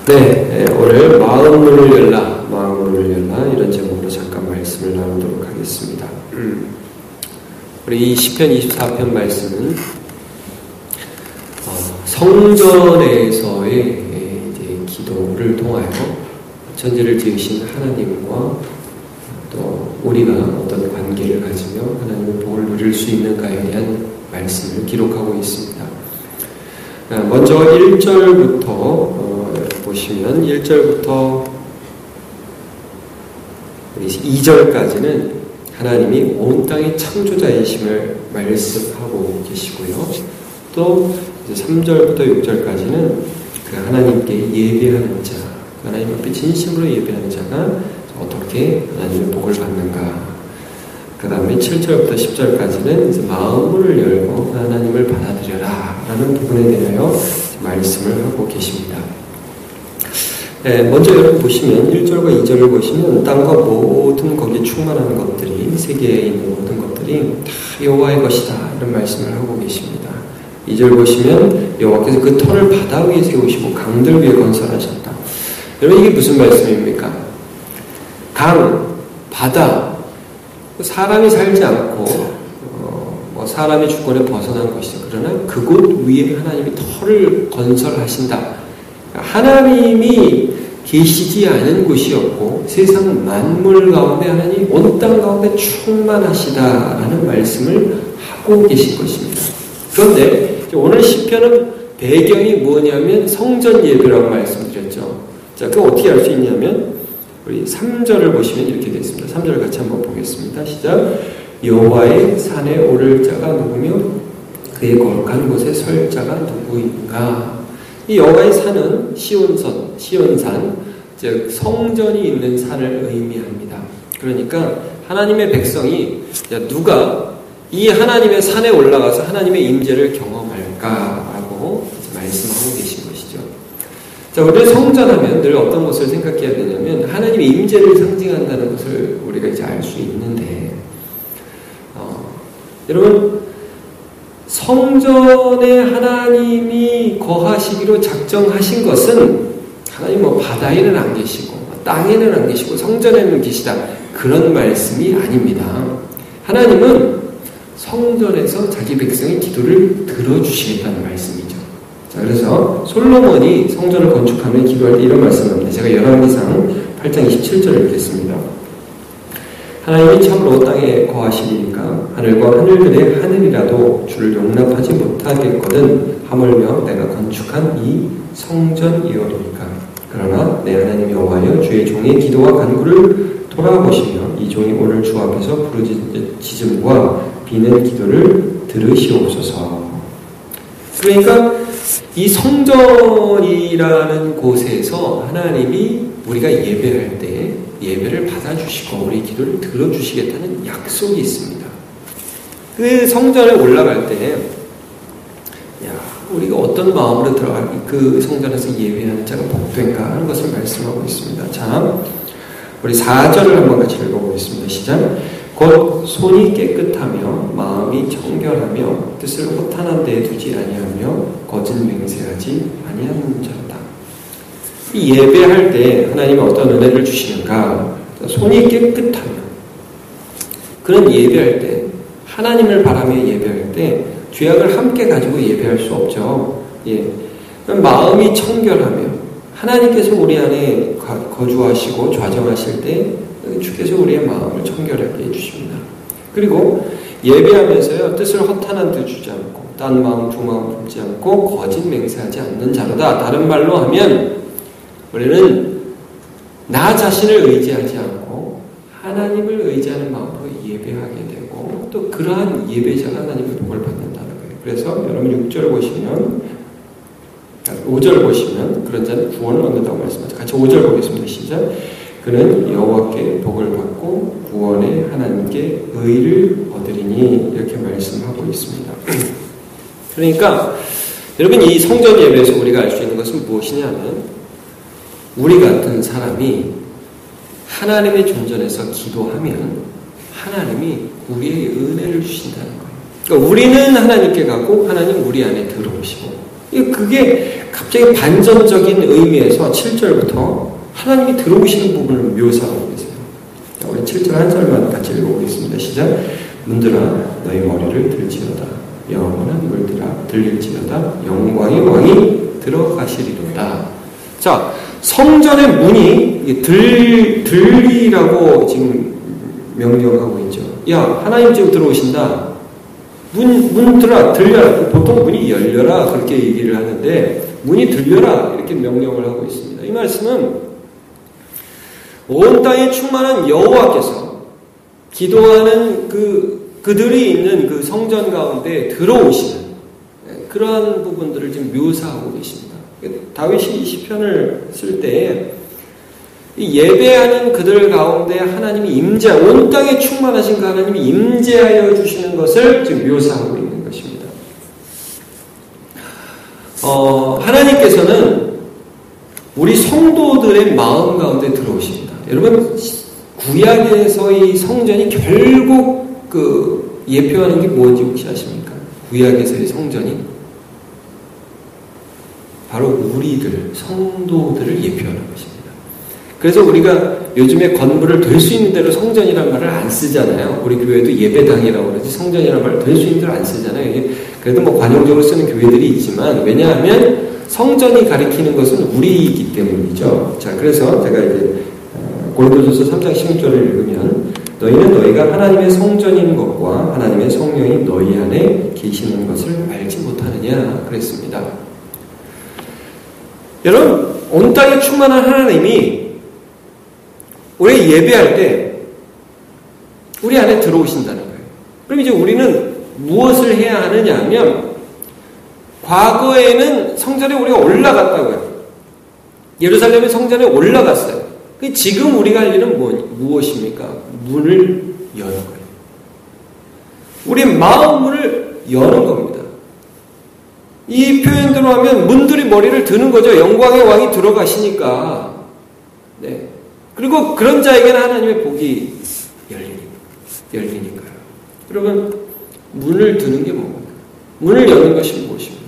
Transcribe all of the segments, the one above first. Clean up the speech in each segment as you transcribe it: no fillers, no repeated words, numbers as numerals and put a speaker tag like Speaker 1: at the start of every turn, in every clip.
Speaker 1: 오늘 마음문을 열라 이런 제목으로 잠깐 말씀을 나누도록 하겠습니다. 우리 이 시편 24편 말씀은 성전에서의 이제 기도를 통하여 천지를 지으신 하나님과 또 우리가 어떤 관계를 가지며 하나님의 복을 누릴 수 있는가에 대한 말씀을 기록하고 있습니다. 먼저 1절부터 보시면 1절부터 2절까지는 하나님이 온 땅의 창조자이심을 말씀하고 계시고요. 또 3절부터 6절까지는 그 하나님께 예배하는 자, 하나님 앞에 진심으로 예배하는 자가 어떻게 하나님의 복을 받는가. 그 다음에 7절부터 10절까지는 이제 마음을 열고 하나님을 받아들여라 라는 부분에 대하여 말씀을 하고 계십니다. 먼저 여러분 보시면 1절과 2절을 보시면 땅과 모든 거기에 충만한 것들이, 세계에 있는 모든 것들이 다 여호와의 것이다 이런 말씀을 하고 계십니다. 2절 보시면 여호와께서 그 터를 바다 위에 세우시고 강들 위에 건설하셨다. 여러분 이게 무슨 말씀입니까? 강, 바다, 사람이 살지 않고 사람의 주권에 벗어난 것이죠. 그러나 그곳 위에 하나님이 터를 건설하신다. 하나님이 계시지 않은 곳이었고 세상 만물 가운데 하나님 온 땅 가운데 충만하시다라는 말씀을 하고 계신 것입니다. 그런데 오늘 시편은 배경이 뭐냐면 성전 예배라고 말씀드렸죠. 자, 그럼 어떻게 알 수 있냐면 우리 3절을 보시면 이렇게 되어 있습니다. 3절 같이 한번 보겠습니다. 시작. 여호와의 산에 오를 자가 누구며 그의 거룩한 곳에 설 자가 누구인가. 이 여호와의 산은 시온산, 즉 성전이 있는 산을 의미합니다. 그러니까 하나님의 백성이 누가 이 하나님의 산에 올라가서 하나님의 임재를 경험할까라고 말씀하고 계신 것이죠. 자, 우리는 성전하면 늘 어떤 것을 생각해야 되냐면 하나님의 임재를 상징한다는 것을 우리가 이제 알 수 있는데, 여러분 성전에 하나님이 거하시기로 작정하신 것은 하나님 바다에는 안 계시고 땅에는 안 계시고 성전에는 계시다 그런 말씀이 아닙니다. 하나님은 성전에서 자기 백성의 기도를 들어주시겠다는 말씀이죠. 자, 그래서 솔로몬이 성전을 건축하며 기도할 때 이런 말씀을 합니다. 제가 열왕기상 8장 27절을 읽겠습니다. 하나님이 참으로 땅에 거하시리니까 하늘과 하늘들의 하늘이라도 주를 용납하지 못하겠거든 하물며 내가 건축한 이 성전이오리니까. 그러나 내 하나님 여호와여 주의 종의 기도와 간구를 돌아보시며 이 종이 오늘 주 앞에서 부르짖음과 비는 기도를 들으시옵소서. 그러니까 이 성전이라는 곳에서 하나님이 우리가 예배할 때 예배를 받아주시고 우리 기도를 들어주시겠다는 약속이 있습니다. 그 성전에 올라갈 때 우리가 어떤 마음으로 들어가 그 성전에서 예배하는 자가 복된가 하는 것을 말씀하고 있습니다. 자, 우리 4절을 한번 같이 읽어보겠습니다. 시작. 곧 손이 깨끗하며 마음이 정결하며 뜻을 허탄한 데에 두지 아니하며 거짓 맹세하지 아니하는 자로다. 이 예배할 때 하나님이 어떤 은혜를 주시는가? 손이 깨끗하며, 그런 예배할 때 하나님을 바라며 예배할 때 죄악을 함께 가지고 예배할 수 없죠. 마음이 청결하며 하나님께서 우리 안에 거주하시고 좌정하실 때 주께서 우리의 마음을 청결하게 해주십니다. 그리고 예배하면서요 뜻을 허탄한 데 주지 않고 딴 마음 두 마음 품지 않고 거짓 맹세하지 않는 자로다. 다른 말로 하면 우리는 나 자신을 의지하지 않고 하나님을 의지하는 마음으로 예배하게 되고 또 그러한 예배자가 하나님의 복을 받는다는 거예요. 그래서 여러분 6절 보시면 5절 보시면 그런 자는 구원을 얻는다고 말씀하죠. 같이 5절 보겠습니다. 시작. 그는 여호와께 복을 받고 구원의 하나님께 의를 얻으리니 이렇게 말씀하고 있습니다. 그러니까 여러분 이 성전 예배에서 우리가 알 수 있는 것은 무엇이냐면 우리 같은 사람이 하나님의 존전에서 기도하면 하나님이 우리에게 은혜를 주신다는 거예요. 그러니까 우리는 하나님께 가고 하나님 우리 안에 들어오시고 그게 갑자기 반전적인 의미에서 7절부터 하나님이 들어오시는 부분을 묘사하고 계세요. 우리 7절 한 절만 같이 읽어보겠습니다. 시작. 문들아 너희 머리를 들지어다. 영원한 물들아 들릴지어다. 영광의 왕이 들어가시리로다. 자, 성전의 문이 들리라고 지금 명령하고 있죠. 야, 하나님 지금 들어오신다. 문들아 들려라. 보통 문이 열려라 그렇게 얘기를 하는데 문이 들려라 이렇게 명령을 하고 있습니다. 이 말씀은 온 땅에 충만한 여호와께서 기도하는 그들이 있는 그 성전 가운데 들어오시는 그러한 부분들을 지금 묘사하고 계십니다. 다윗이 이 시편을 쓸 때에 예배하는 그들 가운데 하나님이 온 땅에 충만하신 그 하나님이 임재하여 주시는 것을 지금 묘사하고 있는 것입니다. 하나님께서는 우리 성도들의 마음 가운데 들어오십니다. 여러분, 구약에서의 성전이 결국 예표하는 게 뭔지 혹시 아십니까? 구약에서의 성전이 바로 우리들, 성도들을 예표하는 것입니다. 그래서 우리가 요즘에 건물을 될 수 있는 대로 성전이라는 말을 안 쓰잖아요. 우리 교회도 예배당이라고 그러지 성전이라는 말을 될 수 있는 대로 안 쓰잖아요. 이게 그래도 뭐 관용적으로 쓰는 교회들이 있지만 왜냐하면 성전이 가리키는 것은 우리이기 때문이죠. 자, 그래서 제가 이제 고린도전서 3장 16절을 읽으면 너희는 너희가 하나님의 성전인 것과 하나님의 성령이 너희 안에 계시는 것을 알지 못하느냐 그랬습니다. 여러분, 온 땅에 충만한 하나님이 우리 예배할 때 우리 안에 들어오신다는 거예요. 그럼 이제 우리는 무엇을 해야 하느냐 하면 과거에는 성전에 우리가 올라갔다고요. 예루살렘의 성전에 올라갔어요. 지금 우리가 할 일은 무엇입니까? 문을 여는 거예요. 우리 마음을 여는 겁니다. 이 표현대로 하면 문들이 머리를 드는 거죠. 영광의 왕이 들어가시니까. 네. 그리고 그런 자에게는 하나님의 복이 열리니까요. 여러분, 문을 드는 게 뭡니까? 문을 여는 것이 무엇입니까?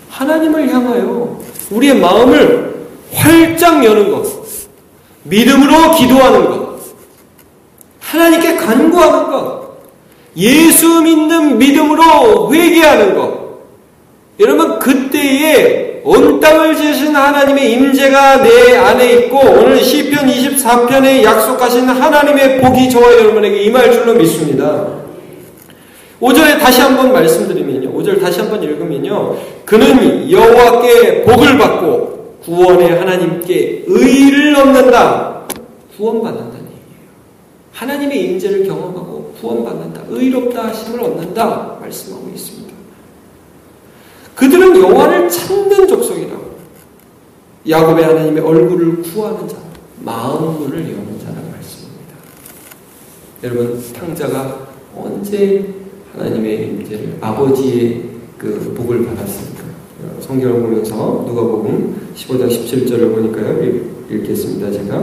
Speaker 1: 하나님을 향하여 우리의 마음을 활짝 여는 것, 믿음으로 기도하는 것, 하나님께 간구하는 것, 예수 믿는 믿음으로 회개하는 것. 여러분, 그때에 온 땅을 지으신 하나님의 임재가 내 안에 있고 오늘 시편 24편에 약속하신 하나님의 복이 저와 여러분에게 임할 줄로 믿습니다. 5절에 다시 한번 말씀드리면요. 5절 다시 한번 읽으면요. 그는 여호와께 복을 받고 구원의 하나님께 의를 얻는다. 구원받는다는 얘기예요. 하나님의 임재를 경험하고 구원받는다. 의롭다 하심을 얻는다. 말씀하고 있습니다. 그들은 여호와를 찾는 족속이라고. 야곱의 하나님의 얼굴을 구하는 자, 마음문을 여는 자라는 말씀입니다. 여러분, 탕자가 언제 하나님의 임재를 아버지의 그 복을 받았습니까? 성경을 보면서 누가복음 15장 17절을 보니까요. 읽겠습니다. 제가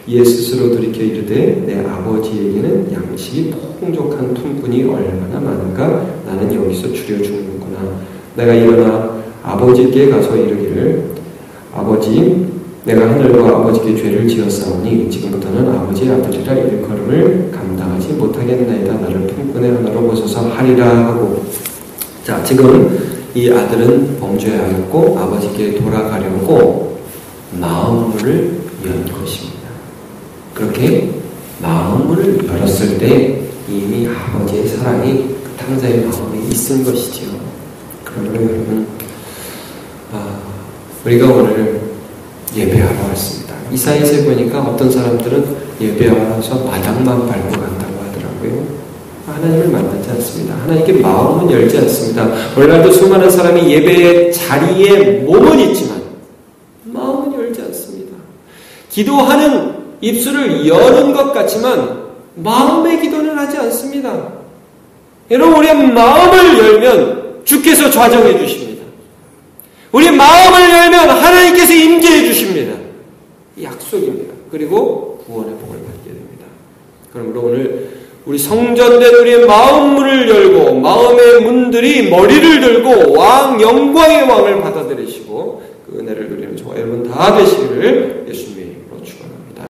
Speaker 1: 이에 스스로 돌이켜 이르되 내 아버지에게는 양식이 풍족한 품꾼이 얼마나 많은가 나는 여기서 줄여 죽는구나. 내가 일어나 아버지께 가서 이르기를 아버지 내가 하늘과 아버지께 죄를 지었사오니 지금부터는 아버지의 아들이라 일컬음을 감당하지 못하겠나이다. 나를 품꾼의 하나로 보소서 하리라 하고. 자, 지금 이 아들은 범죄하였고 아버지께 돌아가려고 마음문을 연 것입니다. 그렇게 마음문을 열었을 때 이미 아버지의 사랑이 그 탕자의 마음에 있은 것이지요. 그러므로 여러분, 우리가 오늘 예배하러 왔습니다. 이사야서에 보니까 어떤 사람들은 예배하러 와서 마당만 밟고 간다고 하더라고요. 하나님을 만나지 않습니다. 하나님께 마음은 열지 않습니다. 오늘날도 수많은 사람이 예배의 자리에 몸은 있지만 마음은 열지 않습니다. 기도하는 입술을 여는 것 같지만 마음의 기도는 하지 않습니다. 여러분, 우리의 마음을 열면 주께서 좌정해 주십니다. 우리 마음을 열면 하나님께서 임재해 주십니다. 약속입니다. 그리고 구원의 복을 받게 됩니다. 그러므로 오늘 우리 성전된 우리의 마음 문을 열고 마음의 문들이 머리를 들고 왕 영광의 왕을 받아들이시고 그 은혜를 누리는 저와 여러분 다 되시기를 예수님의 이름으로 축원합니다.